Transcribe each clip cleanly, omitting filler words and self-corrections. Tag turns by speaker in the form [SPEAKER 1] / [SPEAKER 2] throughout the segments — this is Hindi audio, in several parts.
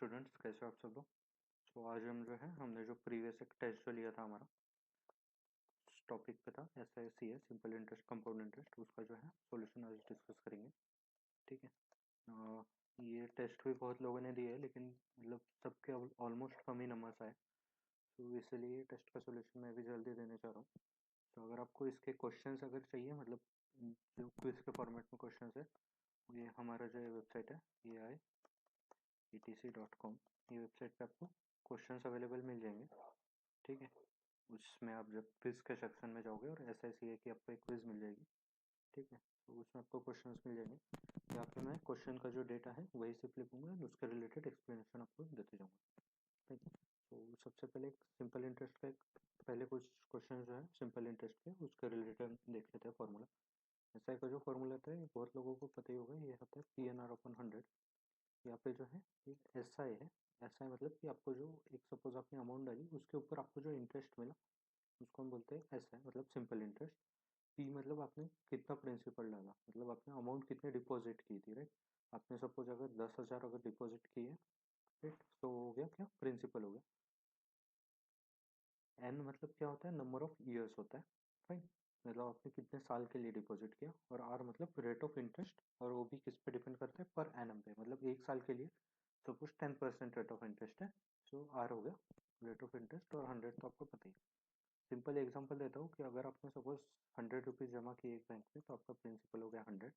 [SPEAKER 1] स्टूडेंट्स, कैसे हो आप सब लोग। तो आज हमने जो प्रीवियस एक टेस्ट जो लिया था हमारा, उस टॉपिक पे था SICA simple interest compound interest, उसका सॉल्यूशन आज डिस्कस करेंगे। ठीक है। ये टेस्ट भी बहुत लोगों ने दिया है, लेकिन मतलब सबके ऑलमोस्ट कम ही नंबर्स आए, तो इसलिए टेस्ट का सॉल्यूशन मैं भी जल्दी देने चाह रहा हूँ। तो अगर आपको इसके क्वेश्चंस अगर चाहिए, मतलब जो क्विज के फॉर्मेट में क्वेश्चंस है, ये हमारा जो वेबसाइट है AIETC.com, ये वेबसाइट पे आपको क्वेश्चंस अवेलेबल मिल जाएंगे। ठीक है। उसमें आप जब क्विज के सेक्शन में जाओगे और SICA की आपको एक क्विज मिल जाएगी। ठीक है। तो उसमें आपको क्वेश्चंस मिल जाएंगे। यहाँ पे मैं क्वेश्चन का जो डेटा है वही सिर्फ लिखूंगा और उसके रिलेटेड एक्सप्लेनेशन आपको देते जाऊंगा। ठीक है। तो सबसे पहले एक सिंपल इंटरेस्ट का एक पहले कुछ क्वेश्चन जो है सिंपल इंटरेस्ट के उसके रिलेटेड देख लेते हैं फॉर्मूला। SI का जो फॉर्मूला होता है ये बहुत लोगों को पता ही होगा, ये होता है PNR/100। यहाँ पे जो है ये SI है। SI मतलब कि आपको जो एक सपोज आपने अमाउंट डाली उसके ऊपर आपको जो इंटरेस्ट मिला उसको हम बोलते हैं SI, मतलब सिंपल इंटरेस्ट। P मतलब आपने कितना प्रिंसिपल डाला, मतलब आपने अमाउंट कितने डिपॉजिट की थी, राइट। आपने सपोज अगर 10,000 अगर डिपॉजिट की है, राइट, तो हो गया क्या, प्रिंसिपल हो गया। N मतलब क्या होता है, नंबर ऑफ ईयर्स होता है, राइट। मतलब आपने कितने साल के लिए डिपॉजिट किया। और R मतलब रेट ऑफ इंटरेस्ट, और वो भी किस पे डिपेंड करता है, पर एनम पे, मतलब एक साल के लिए सपोज 10% रेट ऑफ इंटरेस्ट है, सो R हो गया रेट ऑफ इंटरेस्ट। और 100 तो आपको पता ही। सिंपल एग्जांपल देता हूँ कि अगर आपने सपोज 100 रुपीज़ जमा किए एक बैंक में, तो आपका प्रिंसिपल हो गया 100।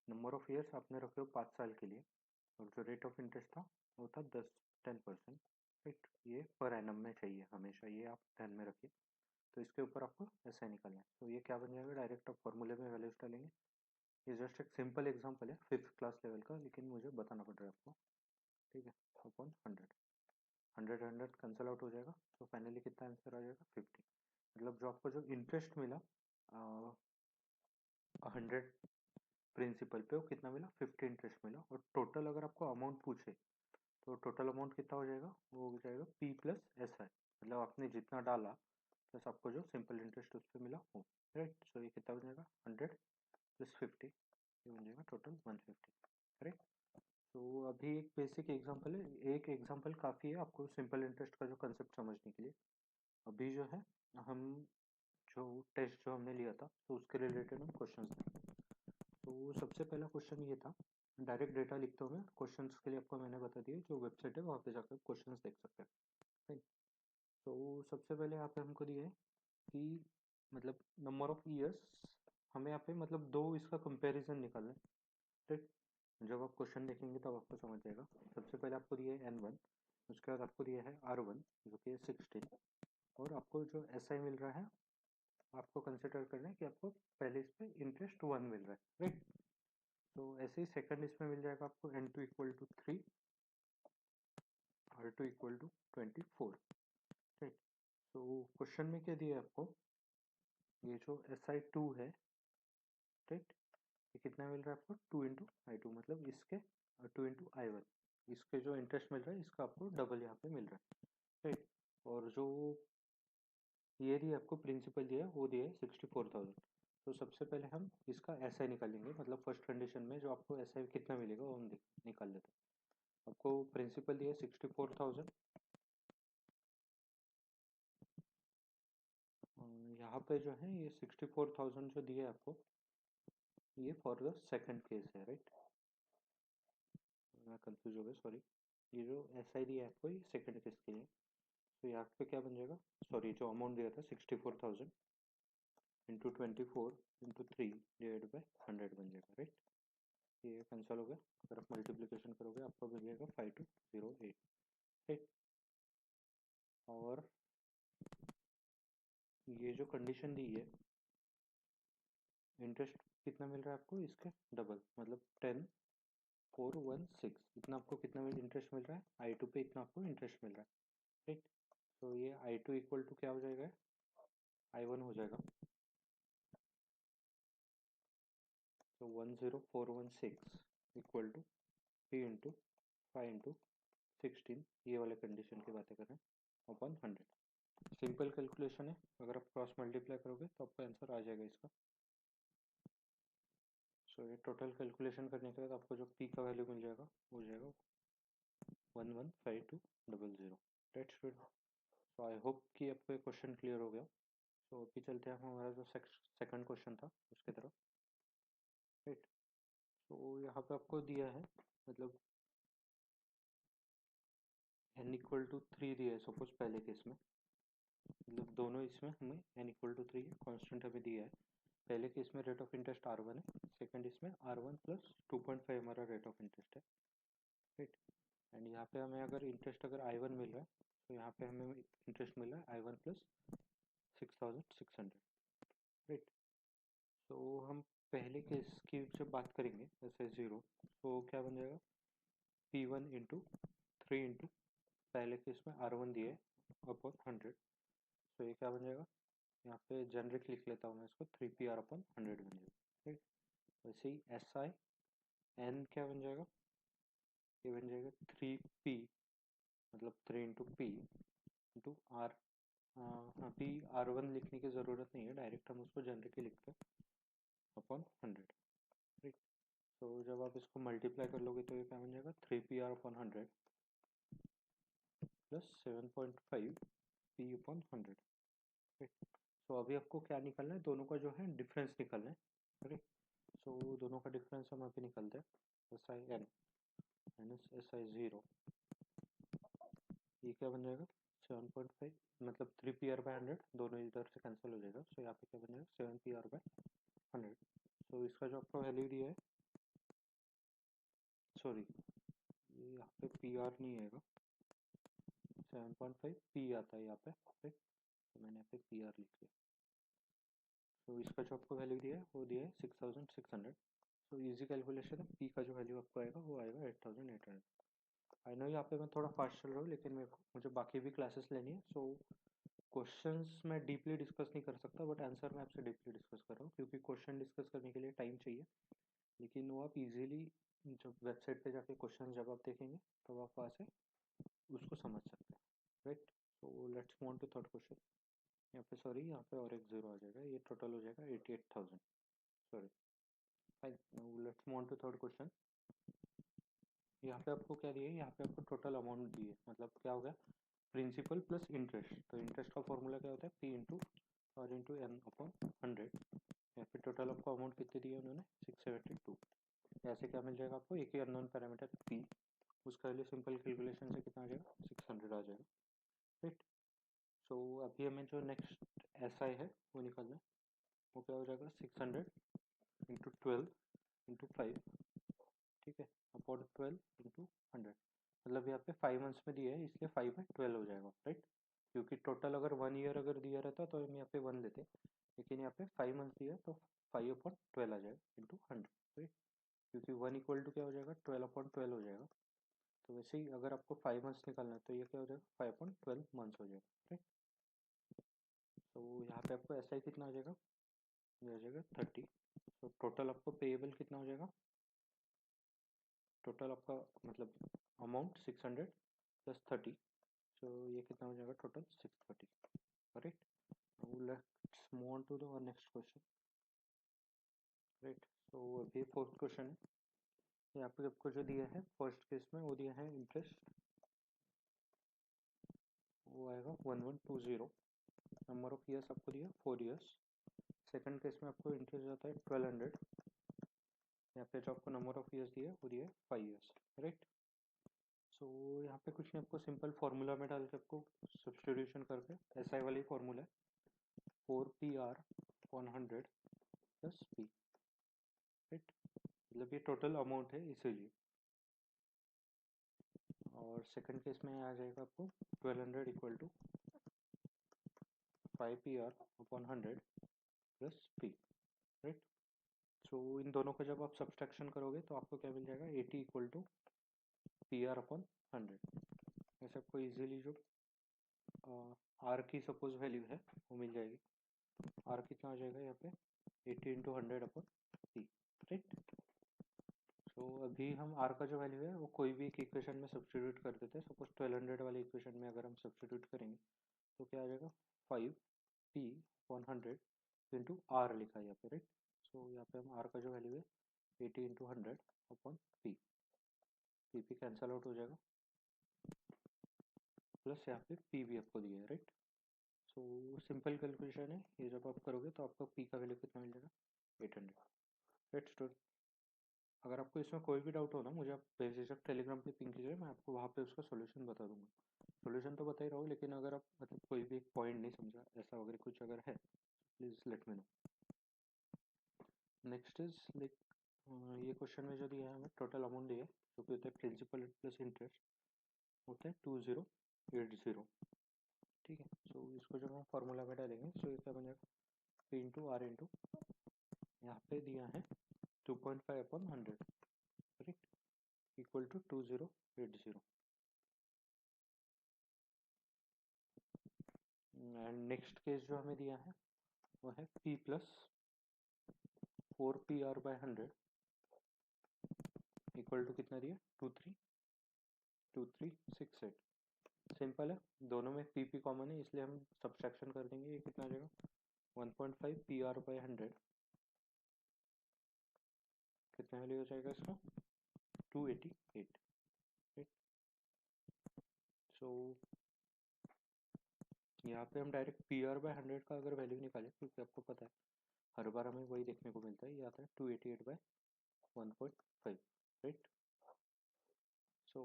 [SPEAKER 1] नंबर ऑफ ईयर्स आपने रखे हो 5 साल के लिए, और जो रेट ऑफ इंटरेस्ट था वो था 10% राइट। ये पर एनम में चाहिए हमेशा, ये आप ध्यान में रखिए। तो इसके ऊपर आपको ऐसा निकालना है, तो ये क्या बन जाएगा, डायरेक्ट आप फॉर्मूले में वैल्यूज डालेंगे। ये जस्ट एक सिंपल एग्जांपल है 5th क्लास लेवल का, लेकिन मुझे बताना पड़ रहा है आपको। ठीक है। अपॉन 100, 100 कैंसिल आउट हो जाएगा, तो फाइनली कितना आंसर आ जाएगा, 50। मतलब जो आपको जो इंटरेस्ट मिला 100 प्रिंसिपल पे, वो कितना मिला, 50 इंटरेस्ट मिला। और टोटल अगर आपको अमाउंट पूछे तो टोटल अमाउंट कितना हो जाएगा, वो हो जाएगा P प्लस SI, मतलब आपने जितना डाला प्लस आपको जो सिंपल इंटरेस्ट उस पर मिला वो, राइट। सो ये कितना बन जाएगा, 100 प्लस 50, ये बन जाएगा टोटल 150, राइट। तो अभी एक बेसिक एग्जांपल है, एक एग्जांपल काफ़ी है आपको सिंपल इंटरेस्ट का जो कंसेप्ट समझने के लिए। अभी जो है हम जो टेस्ट जो हमने लिया था, तो उसके रिलेटेड हम क्वेश्चंस देखेंगे। तो सबसे पहला क्वेश्चन ये था, डायरेक्ट डेटा लिखते हुए क्वेश्चंस के लिए आपको मैंने बता दिया जो वेबसाइट है वहाँ पे जाकर क्वेश्चंस देख सकते हैं, राइट। तो सबसे पहले यहाँ पे हमको दिया है कि मतलब नंबर ऑफ ईयर्स, हमें यहाँ पे मतलब दो इसका कंपैरिजन निकालना है, ठीक। जब आप क्वेश्चन देखेंगे तब आपको समझ जाएगा। सबसे पहले आपको दिया है N1, उसके बाद आपको दिया है R1 जो कि है 16, और आपको जो SI मिल रहा है, आपको कंसिडर करना है कि आपको पहले इस पे इंटरेस्ट 1 मिल रहा है, राइट। तो ऐसे ही सेकंड इसमें मिल जाएगा आपको N2 equal to 3, R2 equal to 24, right. तो क्वेश्चन में क्या दिया है आपको, ये जो SI2 है, राइट, ये कितना मिल रहा है आपको, 2 into I2, मतलब इसके 2 into I1, इसके जो इंटरेस्ट मिल रहा है इसका आपको डबल यहाँ पे मिल रहा है, राइट। और जो ये दिया आपको प्रिंसिपल दिया है वो दिया है 64,000। तो सबसे पहले हम इसका SI निकालेंगे, मतलब फर्स्ट कंडीशन में जो आपको SI कितना मिलेगा वो हम निकाल लेते हैं। आपको प्रिंसिपल दिया है 64,000, यहाँ पे जो है ये 64,000 जो दिया है आपको, ये फॉर द सेकंड केस है, राइट। मैं कंफ्यूज हो गया, सॉरी। ये जो SI दिया है आपको ये सेकंड केस के लिए, तो यहाँ पे क्या बन जाएगा, सॉरी, जो अमाउंट दिया था 64,000 इंटू 24 इंटू 3 डिवाइड बाई 100 बन जाएगा, राइट। ये कैंसिल हो गया, अगर आप मल्टीप्लिकेशन करोगे आपको मिल जाएगा 5208, राइट। और ये जो कंडीशन दी है, इंटरेस्ट कितना मिल रहा है आपको, इसके डबल, मतलब 10,416, इतना आपको कितना मिल इंटरेस्ट मिल रहा है, I2 पे इतना आपको इंटरेस्ट मिल रहा है, राइट। तो ये I2 इक्वल टू क्या हो जाएगा, I1 हो जाएगा। तो 10416 इक्वल टू 3 इंटू 5 इंटू 16, ये वाले कंडीशन की बातें करें, अपॉन 100। सिंपल कैलकुलेशन है, अगर आप क्रॉस मल्टीप्लाई करोगे तो आपका आंसर आ जाएगा इसका। सो ये टोटल कैलकुलेशन करने के बाद आपको जो पी का वैल्यू मिल जाएगा वो हो जाएगा 115200। That's good. So I hope कि आपको ये क्वेश्चन क्लियर हो गया। सो अभी चलते हैं हम हमारा जो सेकंड क्वेश्चन था उसकी तरफ। राइट। तो यहाँ पे आपको दिया है, मतलब n इक्वल टू 3 दिया है सपोज पहले केस में, मतलब दोनों इसमें हमें n इक्वल टू 3 कांस्टेंट हमें दिया है। पहले केस में रेट ऑफ इंटरेस्ट R1 है, सेकंड इसमें R1 प्लस 2.5 हमारा रेट ऑफ इंटरेस्ट है। राइट। एंड यहाँ पे हमें अगर इंटरेस्ट अगर I1 मिल रहा है, तो यहाँ पे हमें इंटरेस्ट मिल रहा है I1 प्लस 6600। राइट। तो हम पहले केस की जब बात करेंगे जैसे जीरो, तो क्या बन जाएगा P1 इंटू 3 इंटू पहले केस में R1 दिए अपॉन 100। तो ये क्या बन जाएगा, यहाँ पे जेनरिक लिख लेता हूँ मैं इसको, 3PR अपॉन 100 बन जाएगा। ठीक। वैसे ही SI N क्या बन जाएगा, ये बन जाएगा 3P, मतलब 3 इंटू पी इंटू आर। अभी R1 लिखने की ज़रूरत नहीं है, डायरेक्ट हम उसको जेनरिक ही लिखते हैं अपॉन 100। ठीक। तो जब आप इसको मल्टीप्लाई कर लोगे तो ये क्या बन जाएगा 3PR upon 100 plus 7.5 P upon 100। ठीक। तो अभी आपको क्या निकालना है, दोनों का जो है डिफरेंस निकालना है। ठीक। सो दोनों का डिफरेंस हम अभी निकालते हैं। SI N माइनस SI0, ये क्या बन जाएगा 7.5, मतलब 3PR/100, दोनों इधर से कैंसिल हो जाएगा। सो यहाँ पे क्या बन जाएगा 7PR/100। सो इसका जो आपका वैल्यू दिया है, सॉरी ये यहाँ पे PR नहीं आएगा, 7.5 P आता है यहाँ पे। ठीक। तो मैंने यहाँ पे PR लिख लिया। तो इसका जो आपको वैल्यू दिया है वो दिया है 6600। सो इजी कैलकुलेशन है, P का जो वैल्यू आपको आएगा वो आएगा 8800। आई नो यहाँ पे मैं थोड़ा फास्ट चल रहा हूँ, लेकिन मुझे बाकी भी क्लासेस लेनी है। सो क्वेश्चंस मैं डीपली डिस्कस नहीं कर सकता, बट आंसर मैं आपसे डीपली डिस्कस कर रहा हूँ, क्योंकि क्वेश्चन डिस्कस करने के लिए टाइम चाहिए। लेकिन वो आप इजीली जब वेबसाइट पे जाके क्वेश्चन जब आप देखेंगे तो आप वहाँ से उसको समझ सकते हैं। Right. So let's move on to third question. यहाँ पे सॉरी, यहाँ पे और एक जीरो आ जाएगा, ये टोटल हो जाएगा 88,000। Sorry, fine. Now let's move on to third question. यहाँ पे आपको क्या दिया है, यहाँ पे आपको टोटल अमाउंट दी है, मतलब क्या हो गया प्रिंसिपल प्लस इंटरेस्ट। तो इंटरेस्ट का फॉर्मूला क्या होता है, P into R into N upon 100। यहाँ पे टोटल आपको अमाउंट कितने दिए उन्होंने 672। ऐसे क्या मिल जाएगा आपको, एक ही अननोन पैरामीटर P, उसका वैल्यू सिंपल कैलकुलेशन से कितना आ जाएगा 600 आ जाएगा। राइट। सो अभी हमें जो नेक्स्ट SI है वो निकालना है। वो क्या हो जाएगा 600 इंटू 12 इंटू 5। ठीक है, अपॉन 12 इंटू 100। मतलब यहाँ पे 5 मंथ्स में दिया है, इसलिए 5 में 12 हो जाएगा। राइट। क्योंकि टोटल अगर 1 ईयर अगर दिया रहता तो हम यहाँ पे 1 लेते, लेकिन यहाँ पे 5 मंथ्स दिया तो 5 अपॉन 12 आ जाएगा इंटू 100। राइट। क्योंकि 1 इक्वल टू क्या हो जाएगा 12 अपॉन 12 हो जाएगा। तो वैसे ही अगर आपको 5 मंथ्स निकालना है तो ये क्या हो जाएगा 5 अपॉन 12 मंथ्स हो जाएगा। राइट। तो यहाँ पे आपको ऐसा ही कितना हो जाएगा, ये हो जाएगा 30। तो टोटल आपको पेएबल कितना हो जाएगा, टोटल आपका मतलब अमाउंट 600 प्लस 30। सो ये कितना हो जाएगा total 630। Correct. Now let's move on to the next question. Right. So अभी फोर्थ क्वेश्चन है। यहाँ पे आपको जो दिया है फर्स्ट केस में वो दिया है इंटरेस्ट, वो आएगा 1120। नंबर ऑफ ईयर्स आपको दिया 4 ईयर्स। सेकंड केस में आपको इंटरेस्ट आता है 1200। यहाँ पे जो आपको नंबर ऑफ ईयर्स दिया है वो दिया है 5 ईयर्स। राइट। सो यहाँ पे कुछ नहीं, आपको सिंपल फार्मूला में डाल के आपको सब्स्टिट्यूशन करके SI वाली फार्मूला है 4PR upon 100 plus P। Right. मतलब ये टोटल अमाउंट है इसीलिए। और सेकंड केस में आ जाएगा आपको 1200 equal to 5PR upon 100 plus P। Right. So इन दोनों का जब आप सब्सट्रैक्शन करोगे तो आपको क्या मिल जाएगा 80 इक्वल टू PR अपॉन 100। ऐसे आपको इजीली जो R की सपोज वैल्यू है वो मिल जाएगी। R कितना आ जाएगा यहाँ पे 80 इंटू 100 अपॉन P। राइट। तो अभी हम R का जो वैल्यू है वो कोई भी एक इक्वेशन में सब्स्टिट्यूट कर देते हैं। सपोज 1200 वाले इक्वेशन में अगर हम सब्स्टिट्यूट करेंगे तो क्या आ जाएगा 5P अपॉन 100 इंटू R लिखा है यहाँ पे। राइट। सो यहाँ पे हम R का जो वैल्यू है 80 into 100 upon P, P cancel out हो जाएगा। प्लस यहाँ पे पी भी आपको दिया है, राइट। सो सिंपल कैलकुलेशन है ये, जब आप करोगे तो आपको पी का वैल्यू कितना मिल जाएगा, 800। राइट स्टूडेंट, अगर आपको इसमें कोई भी डाउट हो ना, मुझे आप बेझिझक टेलीग्राम पे पिंग कीजिए, मैं आपको वहाँ पे उसका सोल्यूशन बता दूंगा। सोल्यूशन तो बता ही रहा हूँ, लेकिन अगर आप मतलब कोई भी एक पॉइंट नहीं समझा ऐसा वगैरह कुछ अगर है, please let me know. Next is like, ये क्वेश्चन में जो दिया है हमें टोटल अमाउंट दिया है, जो कि होता है प्रिंसिपल प्लस इंटरेस्ट, होता है 2080। ठीक है, सो इसको जब हम फॉर्मूला में डालेंगे सो ये क्या बन जाएगा, पी इंटू आर इंटू, यहाँ पे दिया है 2.5/100, correct, equal to 2080। And next case जो हमें दिया है वो है p plus 4PR/100 equal to कितना दिया, 2368। सिंपल है, दोनों में पी कॉमन है इसलिए हम सब्सट्रैक्शन कर देंगे, ये कितना आ जाएगा 1.5 PR/100, कितना वैल्यू हो जाएगा इसका 288। राइट, सो यहाँ पे हम डायरेक्ट PR/100 का अगर वैल्यू निकालें, क्योंकि आपको पता है हर बार हमें वही देखने को मिलता है, ये आता है 288/1.5। राइट, सो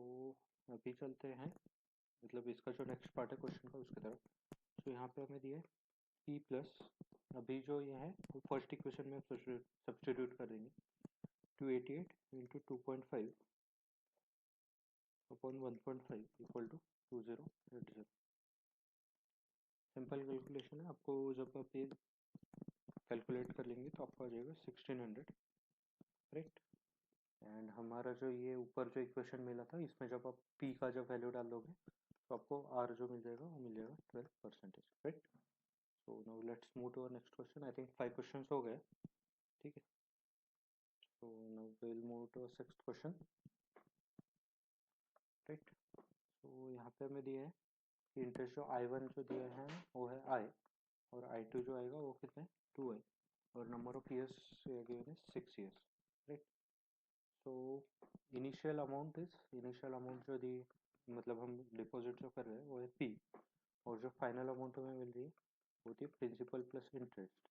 [SPEAKER 1] अभी चलते हैं मतलब इसका जो नेक्स्ट पार्ट है क्वेश्चन का उसकी तरफ। तो यहाँ पे हमें दिया है पी प्लस, अभी जो ये है वो फर्स्ट इक्वेशन में सब्सटीट्यूट कर देंगे, 288 into 2.5 upon 1.5 equal to 2080। Simple calculation है, आपको जब आप ये कैलकुलेट कर लेंगे तो आपको आ जाएगा 1600। राइट, एंड हमारा जो ये ऊपर जो इक्वेशन मिला था इसमें जब आप पी का जब वैल्यू डाल दोगे तो आपको आर जो मिल जाएगा वो मिल जाएगा 12%। Right, so now let's move to next question, I think 5 questions हो गए। ठीक है, so now will move to sixth question. Right, so यहाँ पे हमें दिया है इंटरेस्ट जो I1 जो दिया है वो है I, और I2 जो आएगा वो कितना है 2I, और नंबर ऑफ ईयर्स गिवन है 6 years. Right, so initial amount जो दी, मतलब हम डिपॉजिट जो कर रहे हैं वो है P, और जो फाइनल अमाउंट हमें मिल रही है वो होती है principal plus interest,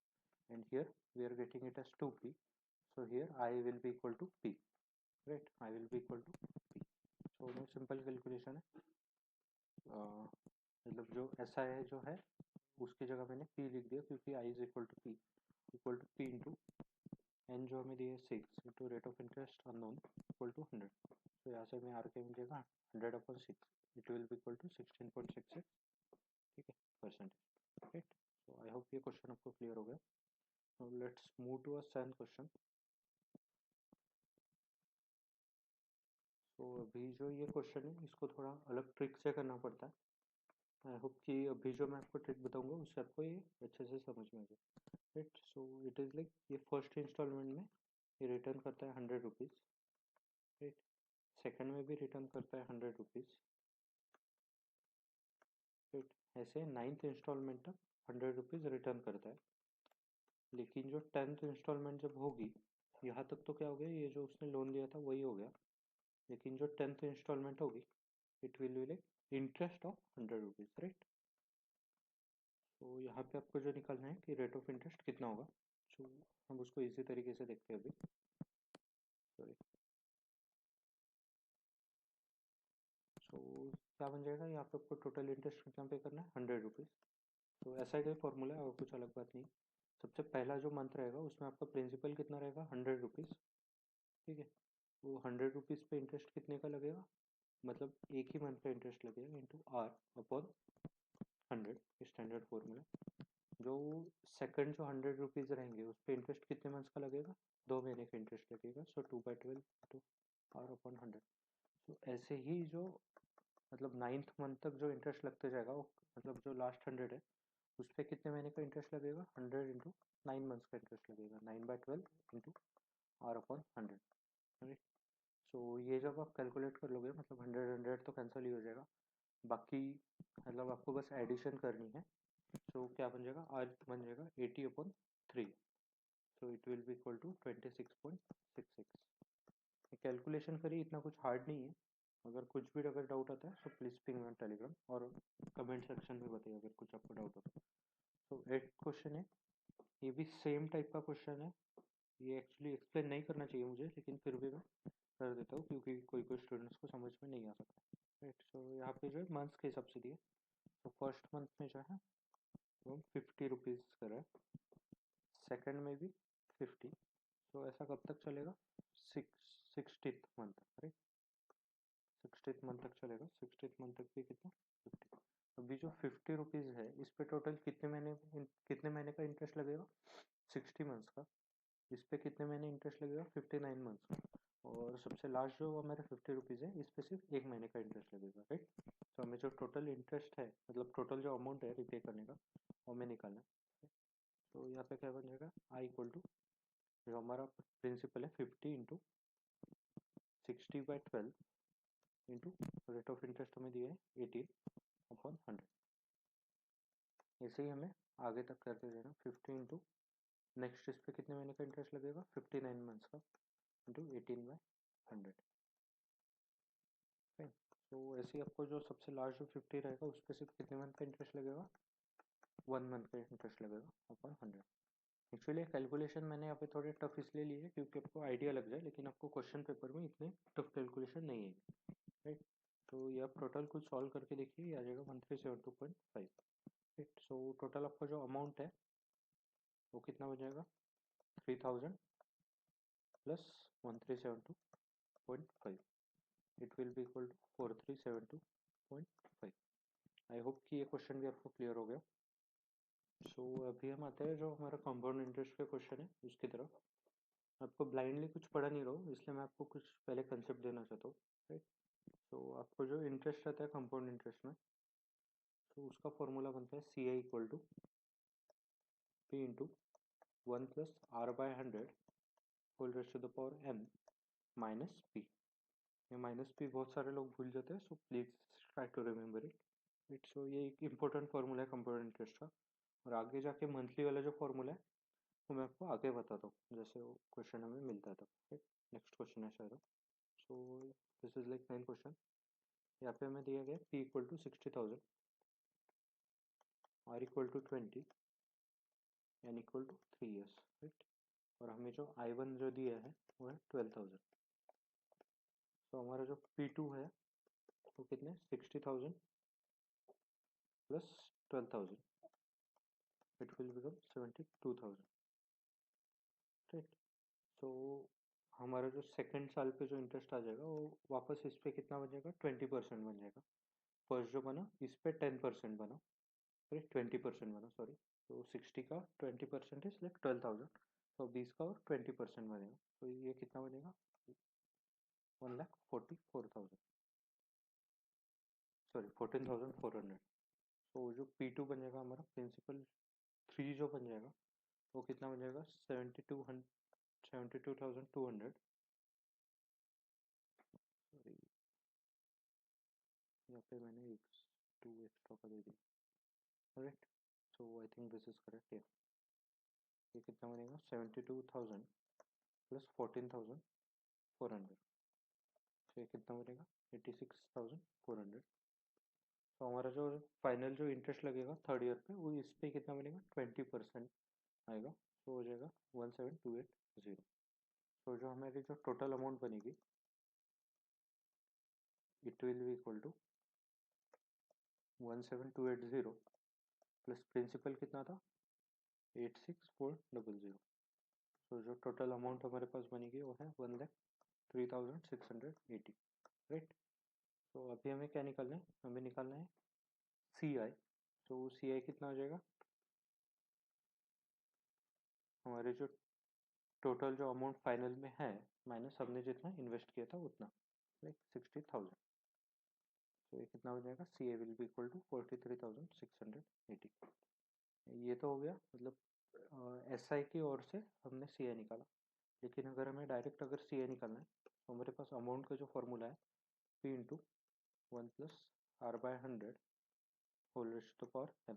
[SPEAKER 1] and here we are getting it as 2P, so here I will be equal to P। Right, I will be equal to P। So simple calculation है, मतलब जो एस आई जो है उसकी जगह मैंने P लिख दिया, क्योंकि I is equal to P into N जो हमें दिया है 6 into rate of interest unknown equal to 100। तो यहाँ से हमें आर के मिल जाएगा 100/6, it will be equal to 16.66। ठीक है, percentage. Right, so I hope ये क्वेश्चन आपको क्लियर हो गया। Now let's move to a second question. तो अभी जो ये क्वेश्चन है इसको थोड़ा अलग ट्रिक से करना पड़ता है, आई होप कि अभी जो मैं आपको ट्रिक बताऊंगा उससे आपको ये अच्छे से समझ में आ जाए। Right, so it is like ये फर्स्ट इंस्टॉलमेंट में ये रिटर्न करता है 100 रुपीज़। राइट, सेकंड में भी रिटर्न करता है 100 रुपीज़। राइट, ऐसे नाइन्थ इंस्टॉलमेंट तक 100 रुपीज़ रिटर्न करता है, लेकिन जो 10th इंस्टॉलमेंट जब होगी, यहाँ तक तो क्या हो गया, ये जो उसने लोन लिया था वही हो गया, लेकिन जो 10th इंस्टॉलमेंट होगी it will be like interest of 100 rupees. Right, तो यहाँ पे आपको जो निकालना है कि रेट ऑफ इंटरेस्ट कितना होगा, सो हम उसको इसी तरीके से देखते हैं अभी। सॉरी, सो क्या बन जाएगा, यहाँ पे आपको टोटल इंटरेस्ट कितना पे करना है 100 रुपीज़। तो ऐसा ही फॉर्मूला है और कुछ अलग बात नहीं। सबसे पहला जो मंथ रहेगा उसमें आपका प्रिंसिपल कितना रहेगा 100 रुपीज़। ठीक है, वो 100 रुपीज़ पे इंटरेस्ट कितने का लगेगा, मतलब एक ही मंथ का इंटरेस्ट लगेगा into R upon 100, standard formula. जो सेकंड जो 100 रुपीज़ रहेंगे उस पर इंटरेस्ट कितने मंथ्स का लगेगा, 2 महीने का इंटरेस्ट लगेगा, सो 2/12 टू आर अपॉन 100। तो ऐसे ही जो मतलब नाइन्थ मंथ तक जो इंटरेस्ट लगते जाएगा वो मतलब जो लास्ट 100 है उस पर कितने महीने का इंटरेस्ट लगेगा, 100 इंटू 9 मंथ्स का इंटरेस्ट लगेगा, 9/12 into R upon 100। Right, so ये जब आप कैलकुलेट कर लोगे मतलब 100 तो कैंसिल ही हो जाएगा, बाकी मतलब आपको बस एडिशन करनी है। सो क्या बन जाएगा, आज बन जाएगा 80/3, so it will be equal to 26.66। Calculation करिए, इतना कुछ हार्ड नहीं है, अगर कुछ भी अगर डाउट आता है तो प्लीज़ पिंग ऑन टेलीग्राम और कमेंट सेक्शन में बताइए अगर कुछ आपको डाउट हो तो। 8 क्वेश्चन है, ये भी सेम टाइप का क्वेश्चन है। ये एक्चुअली एक्सप्लेन नहीं करना चाहिए मुझे, लेकिन फिर भी मैं कर देता हूँ क्योंकि कोई कोई स्टूडेंट्स को समझ में नहीं आ सकता। राइट, सो यहाँ पे जो है मंथ्स के हिसाब से दिए। तो फर्स्ट मंथ में जो है वो हम 50 रुपीज़ कर रहे हैं, सेकेंड में भी 50। तो ऐसा कब तक चलेगा? 60th मंथ तक। राइट, 60th मंथ तक चलेगा। 60th मंथ तक भी कितना? 50। अभी जो 50 रुपीज़ है इस पे टोटल कितने महीने का इंटरेस्ट लगेगा? 60 मंथ्स का। इस पे कितने महीने इंटरेस्ट लगेगा? 59 मंथ्स का। और सबसे लास्ट जो हमारा 50 रुपीज़ है इस पे सिर्फ एक महीने का इंटरेस्ट लगेगा। राइट, तो हमें जो टोटल इंटरेस्ट है, मतलब टोटल जो अमाउंट है रिपे करने का, वो हमें निकालना है। तो यहाँ पे क्या बन जाएगा? आई इक्वल टू जो हमारा प्रिंसिपल है 50 × 60/12 इंटू रेट ऑफ इंटरेस्ट हमें दिया है 18/100। ऐसे ही हमें आगे तक करके देना। 50 नेक्स्ट इस पे कितने महीने का इंटरेस्ट लगेगा? 59 मंथ्स का इंटू 18/100। राइट, तो ऐसे ही आपको जो सबसे लास्ट जो 50 रहेगा उस पर सिर्फ कितने मंथ का इंटरेस्ट लगेगा? 1 मंथ का इंटरेस्ट लगेगा अपॉन 100। एक्चुअली कैलकुलेशन मैंने यहाँ पे थोड़े टफ इसलिए लिए है क्योंकि आपको आइडिया लग जाए, लेकिन आपको क्वेश्चन पेपर में इतने टफ कैलकुलेशन नहीं है। राइट, तो ये आप टोटल कुछ सॉल्व करके देखिए, ये आ जाएगा 1372.5। राइट, सो टोटल आपका जो अमाउंट है वो कितना हो जाएगा? 3000 plus 1372.5, it will be equal to 4372.5। I hope कि ये क्वेश्चन भी आपको क्लियर हो गया। सो अभी हम आते हैं जो हमारा कंपाउंड इंटरेस्ट का क्वेश्चन है उसकी तरफ। आपको ब्लाइंडली कुछ पढ़ा नहीं रहा हूँ, इसलिए मैं आपको कुछ पहले कंसेप्ट देना चाहता हूँ। राइट, तो आपको जो इंटरेस्ट रहता है कंपाउंड इंटरेस्ट में, तो उसका फॉर्मूला बनता है C I equal to P into 1 + r/100 whole raise to the power m minus P. ये माइनस पी बहुत सारे लोग भूल जाते हैं, so please try to remember it. It so ये एक इंपॉर्टेंट फॉर्मूला है कंपाउंड इंटरेस्ट का। और आगे जाके मंथली वाला जो फॉर्मूला है वो मैं आपको आगे बताता हूँ जैसे वो क्वेश्चन हमें मिलता है तब। नेक्स्ट क्वेश्चन है शायद। So this is like 9 question. यहाँ पे हमें दिया गया P equal to 60,000, R equal to 20, N equal to 3 years। Right, और हमें जो I1 जो दिया है वो है 12,000। तो हमारा जो P2 है वो कितने? 60,000 plus 12,000, it will become 72,000। Right, तो हमारा जो सेकेंड साल पे जो इंटरेस्ट आ जाएगा वो वापस इस पे कितना बन जाएगा? 20% बन जाएगा। फर्स्ट जो बना इस पे 10% बना, फिर 20% बना, सॉरी। तो 60 का 20% इज लाइक 12,000। तो 20 का और 20% बनेगा, तो ये कितना बनेगा? 1,44,000, सॉरी 14,400। तो जो P2 बन जाएगा हमारा प्रिंसिपल 3 जो बन जाएगा वो कितना बन जाएगा? 72,200। सॉरी, यहाँ पे मैंने एक 2 एक्स्ट्रा का दे दिया। Right, so I think this is correct. ये कितना बनेगा? 72,000 प्लस 14,400। तो ये कितना बनेगा? 86,400। तो हमारा जो फाइनल जो इंटरेस्ट लगेगा थर्ड ईयर पे वो इस पे कितना बनेगा? 20% आएगा। तो हो जाएगा 17,280। तो जो हमारी जो टोटल अमाउंट बनेगी it will be equal to 17,280 plus principal कितना था? 86,400। तो जो टोटल अमाउंट हमारे पास बनेगी वो है 1,03,680। राइट, तो अभी हमें क्या निकालना है? हमें निकालना है सी आई। तो सी आई कितना हो जाएगा? हमारे जो टोटल जो अमाउंट फाइनल में है माइनस हमने जितना इन्वेस्ट किया था उतना, लाइक 60,000। तो ये कितना हो जाएगा? सी ए विल बी इक्वल टू 43,680। ये तो हो गया, मतलब एस आई की ओर से हमने सी ए निकाला। लेकिन अगर हमें डायरेक्ट अगर सी ए निकालना है तो हमारे पास अमाउंट का जो फॉर्मूला है P into 1 + r/100 whole raise to the power m।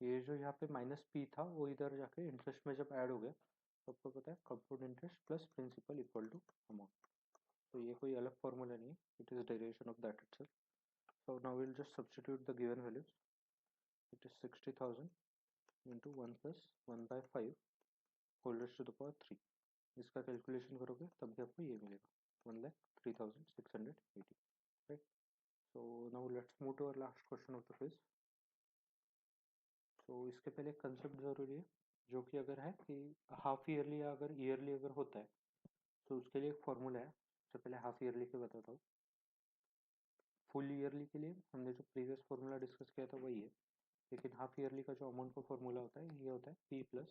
[SPEAKER 1] ये जो यहाँ पे माइनस पी था वो इधर जाके इंटरेस्ट में जब ऐड हो गया तो आपको पता है compound interest plus principal equal to amount. तो ये कोई अलग फॉर्मूला नहीं है, it is derivation of that itself. So now we'll just substitute the given values. It is 60,000 into 1 plus 1 by 5 whole raised to the power 3. इसका कैलकुलेशन करोगे तब भी आपको ये मिलेगा 1,03,680. Right. So now let's move to our last question of the quiz. So इसके पहले एक कंसेप्ट जरूरी है, जो कि अगर है कि हाफ ईयरली या अगर ईयरली अगर होता है तो उसके लिए एक फॉर्मूला है. सबसे पहले हाफ ईयरली के बताता हूँ. फुल ईयरली के लिए हमने जो प्रीवियस फॉर्मूला डिस्कस किया था वही है, लेकिन हाफ ईयरली का जो अमाउंट का फॉर्मूला होता है ये होता है P plus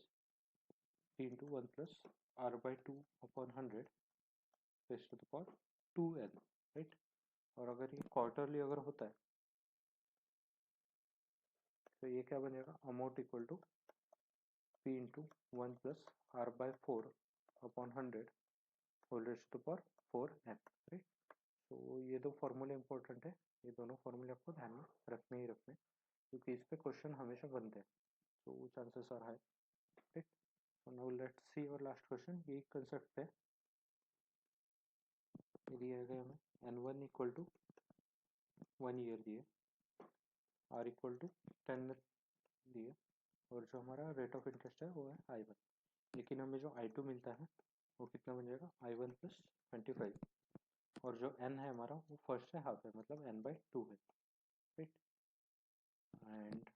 [SPEAKER 1] P into one plus R by two upon 100 raised to the power 2n. Right. और अगर ये क्वार्टरली अगर होता है तो ये क्या बनेगा, amount equal to P into one plus R by four upon 100 whole raised to the power 4n. Right. तो ये दो फॉर्मूले इंपॉर्टेंट है, ये दोनों फॉर्मूले आपको ध्यान में रखने ही रखने, क्योंकि इस पे क्वेश्चन हमेशा बनते हैं, तो chances are high. Right. So now let's see our last question. ये कंसेप्ट है, ये दिया गया हमें n1 इक्वल टू 1 ईयर दिए, r इक्वल टू 10 दिए, और जो हमारा रेट ऑफ इंटरेस्ट है वो है I1. लेकिन हमें जो I2 मिलता है वो कितना बन जाएगा, I1 प्लस 25, और जो n है हमारा वो फर्स्ट है हाफ है, मतलब n बाई टू है. Right. And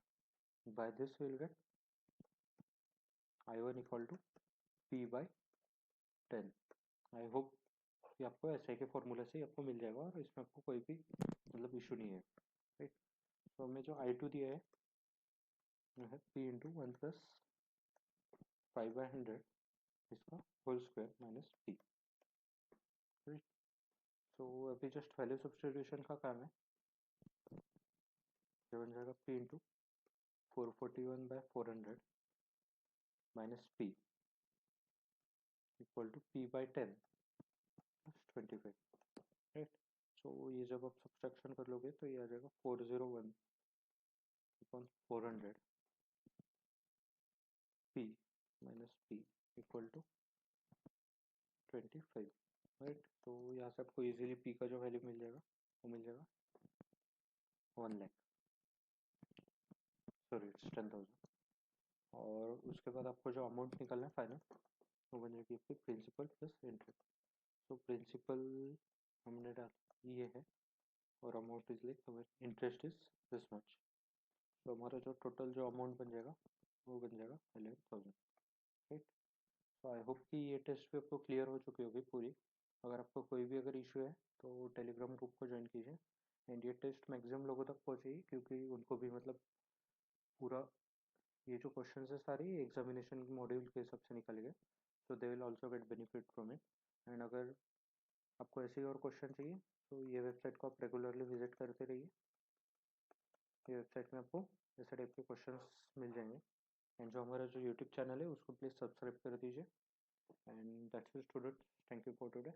[SPEAKER 1] by this will get I1 equal to p by 10. I hope कि आपको ऐसे के फॉर्मूले से ही आपको मिल जाएगा और इसमें आपको कोई भी मतलब इशू नहीं है. राइट. तो हमें जो I2 दिया है वो है p इंटू वन प्लस 5/100 इसका whole square minus p. Right. तो अभी जस्ट वैल्यू सब्स्टिट्यूशन का काम है. ये बन जाएगा p into 441/400 minus p equal to p by 10 plus 25. Right. So ये जब आप सब्सट्रैक्शन कर लोगे तो ये आ जाएगा 401 upon 400 p minus p equal to 25. Right. तो यहाँ से आपको इजीली p का जो वैल्यू मिल जाएगा वो मिल जाएगा 1 लाख, सॉरी इट्स 10,000. और उसके बाद आपको जो अमाउंट निकलना है फाइनल वो बन जाएगी आपकी प्रिंसिपल प्लस इंटरेस्ट. तो प्रिंसिपल हमने डाल ये है, और amount is like interest is this much. तो हमारा जो टोटल जो अमाउंट बन जाएगा वो बन जाएगा 11,000. राइट. तो आई होप कि ये टेस्ट भी आपको क्लियर हो चुकी होगी पूरी. अगर आपको कोई भी अगर इशू है तो टेलीग्राम ग्रुप को ज्वाइन कीजिए. एंड ये टेस्ट मैक्सिमम लोगों तक पहुँचेगी, क्योंकि उनको भी मतलब पूरा ये जो क्वेश्चन है सारे एग्जामिनेशन मॉड्यूल के हिसाब से निकल गए, तो they will also get benefit from it. And अगर आपको ऐसे ही और क्वेश्चन चाहिए तो ये वेबसाइट को आप रेगुलरली विजिट करते रहिए. ये वेबसाइट में आपको ऐसे टाइप के क्वेश्चंस मिल जाएंगे. एंड जो हमारा जो यूट्यूब चैनल है उसको प्लीज़ सब्सक्राइब कर दीजिए. And that's it student, thank you for today.